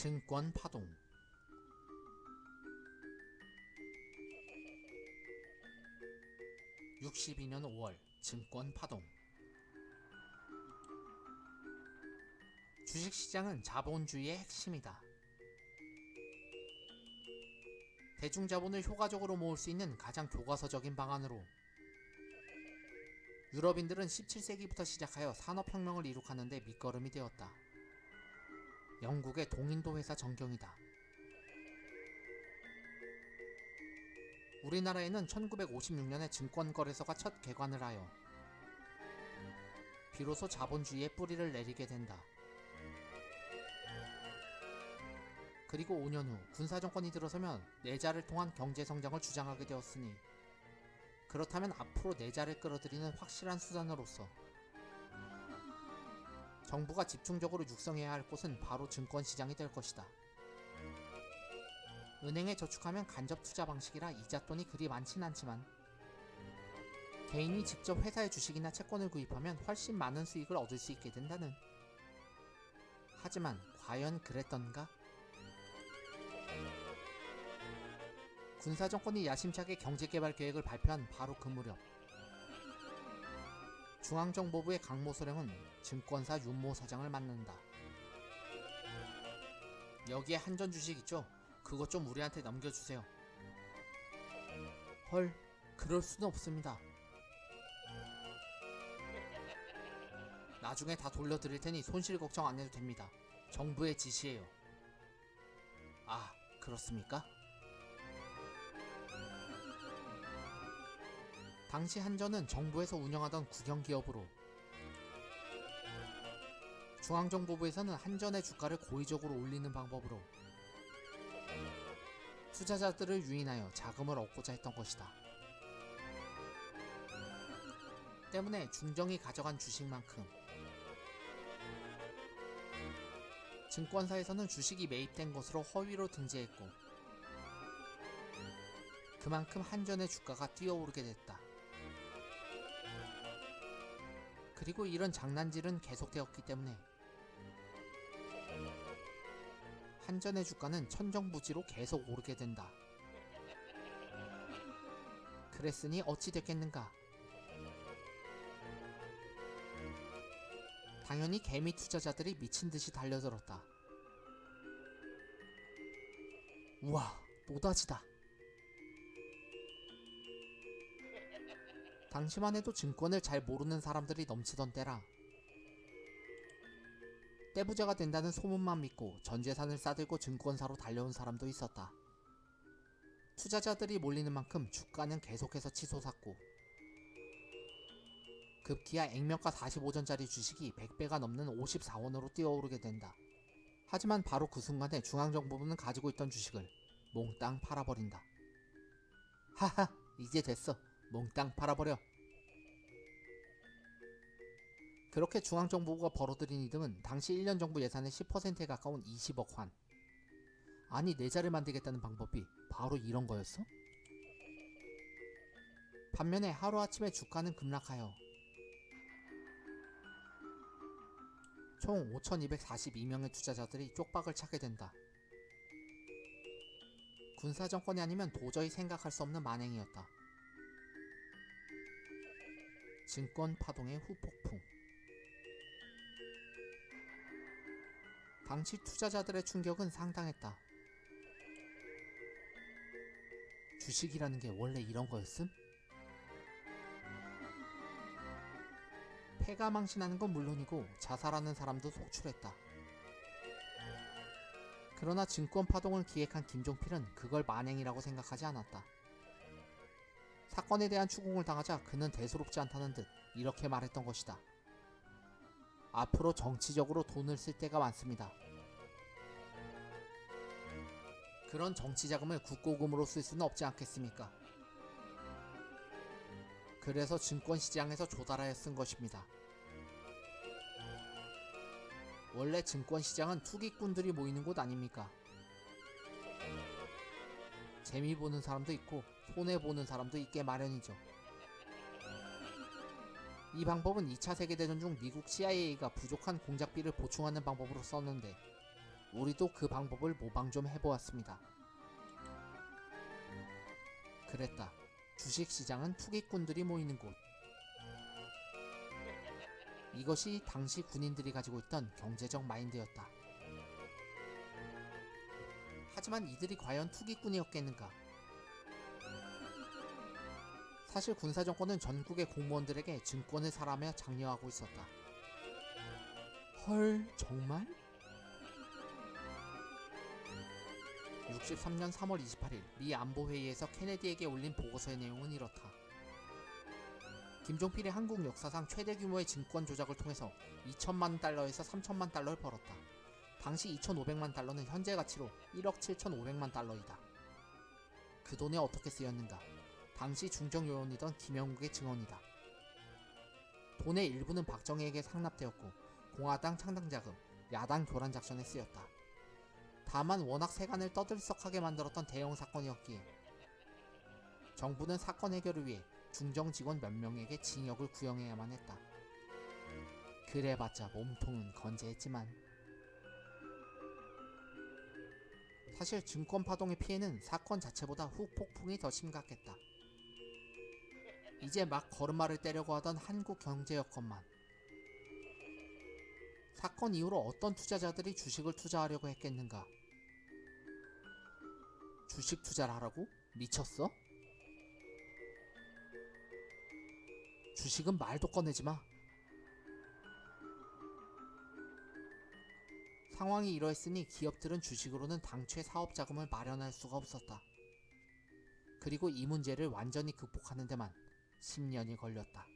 증권 파동. 62년 5월 증권 파동. 주식시장은 자본주의의 핵심이다. 대중자본을 효과적으로 모을 수 있는 가장 교과서적인 방안으로 유럽인들은 17세기부터 시작하여 산업혁명을 이룩하는 데 밑거름이 되었다. 영국의 동인도 회사 전경이다. 우리나라에는 1956년에 증권거래소가 첫 개관을 하여 비로소 자본주의의 뿌리를 내리게 된다. 그리고 5년 후 군사정권이 들어서면 내자를 통한 경제성장을 주장하게 되었으니, 그렇다면 앞으로 내자를 끌어들이는 확실한 수단으로서 정부가 집중적으로 육성해야 할 곳은 바로 증권시장이 될 것이다. 은행에 저축하면 간접 투자 방식이라 이잣돈이 그리 많진 않지만, 개인이 직접 회사의 주식이나 채권을 구입하면 훨씬 많은 수익을 얻을 수 있게 된다는. 하지만 과연 그랬던가? 군사정권이 야심차게 경제개발 계획을 발표한 바로 그 무렵, 중앙정보부의 강모 소령은 증권사 윤모 사장을 만난다. 여기에 한전 주식 있죠? 그것 좀 우리한테 넘겨주세요. 헐, 그럴 수는 없습니다. 나중에 다 돌려드릴 테니 손실 걱정 안 해도 됩니다. 정부의 지시예요. 아, 그렇습니까? 당시 한전은 정부에서 운영하던 국영기업으로, 중앙정보부에서는 한전의 주가를 고의적으로 올리는 방법으로 투자자들을 유인하여 자금을 얻고자 했던 것이다. 때문에 중정이 가져간 주식만큼 증권사에서는 주식이 매입된 것으로 허위로 등재했고, 그만큼 한전의 주가가 뛰어오르게 됐다. 그리고 이런 장난질은 계속되었기 때문에 한전의 주가는 천정부지로 계속 오르게 된다. 그랬으니 어찌 됐겠는가? 당연히 개미 투자자들이 미친듯이 달려들었다. 우와, 노다지다. 당시만 해도 증권을 잘 모르는 사람들이 넘치던 때라, 떼부자가 된다는 소문만 믿고 전 재산을 싸들고 증권사로 달려온 사람도 있었다. 투자자들이 몰리는 만큼 주가는 계속해서 치솟았고, 급기야 액면가 45전짜리 주식이 100배가 넘는 54원으로 뛰어오르게 된다. 하지만 바로 그 순간에 중앙정보부는 가지고 있던 주식을 몽땅 팔아버린다. 하하, 이제 됐어. 몽땅 팔아버려. 그렇게 중앙정보부가 벌어들인 이득은 당시 1년 정부 예산의 10%에 가까운 20억 환. 아니, 내자를 만들겠다는 방법이 바로 이런 거였어? 반면에 하루아침에 주가는 급락하여 총 5,242명의 투자자들이 쪽박을 차게 된다. 군사정권이 아니면 도저히 생각할 수 없는 만행이었다. 증권 파동의 후폭풍. 당시 투자자들의 충격은 상당했다. 주식이라는 게 원래 이런 거였음? 패가 망신하는 건 물론이고 자살하는 사람도 속출했다. 그러나 증권 파동을 기획한 김종필은 그걸 만행이라고 생각하지 않았다. 사건에 대한 추궁을 당하자 그는 대수롭지 않다는 듯 이렇게 말했던 것이다. 앞으로 정치적으로 돈을 쓸 때가 많습니다. 그런 정치 자금을 국고금으로 쓸 수는 없지 않겠습니까? 그래서 증권시장에서 조달하여 쓴 것입니다. 원래 증권시장은 투기꾼들이 모이는 곳 아닙니까? 재미 보는 사람도 있고 손해보는 사람도 있게 마련이죠. 이 방법은 2차 세계대전 중 미국 CIA가 부족한 공작비를 보충하는 방법으로 썼는데, 우리도 그 방법을 모방 좀 해보았습니다. 그랬다. 주식시장은 투기꾼들이 모이는 곳. 이것이 당시 군인들이 가지고 있던 경제적 마인드였다. 하지만 이들이 과연 투기꾼이었겠는가? 사실 군사정권은 전국의 공무원들에게 증권을 사라며 장려하고 있었다. 헐, 정말? 63년 3월 28일 미 안보회의에서 케네디에게 올린 보고서의 내용은 이렇다. 김종필이 한국 역사상 최대 규모의 증권 조작을 통해서 2천만 달러에서 3천만 달러를 벌었다. 당시 2,500만 달러는 현재 가치로 1억 7,500만 달러이다. 그 돈이 어떻게 쓰였는가? 당시 중정 요원이던 김영국의 증언이다. 돈의 일부는 박정희에게 상납되었고 공화당 창당자금, 야당 교란 작전에 쓰였다. 다만 워낙 세간을 떠들썩하게 만들었던 대형 사건이었기에 정부는 사건 해결을 위해 중정 직원 몇 명에게 징역을 구형해야만 했다. 그래봤자 몸통은 건재했지만 사실 증권 파동의 피해는 사건 자체보다 후폭풍이 더 심각했다. 이제 막 걸음마를 떼려고 하던 한국 경제였건만 사건 이후로 어떤 투자자들이 주식을 투자하려고 했겠는가? 주식 투자를 하라고? 미쳤어? 주식은 말도 꺼내지 마. 상황이 이러했으니 기업들은 주식으로는 당최 사업 자금을 마련할 수가 없었다. 그리고 이 문제를 완전히 극복하는 데만 10년이 걸렸다.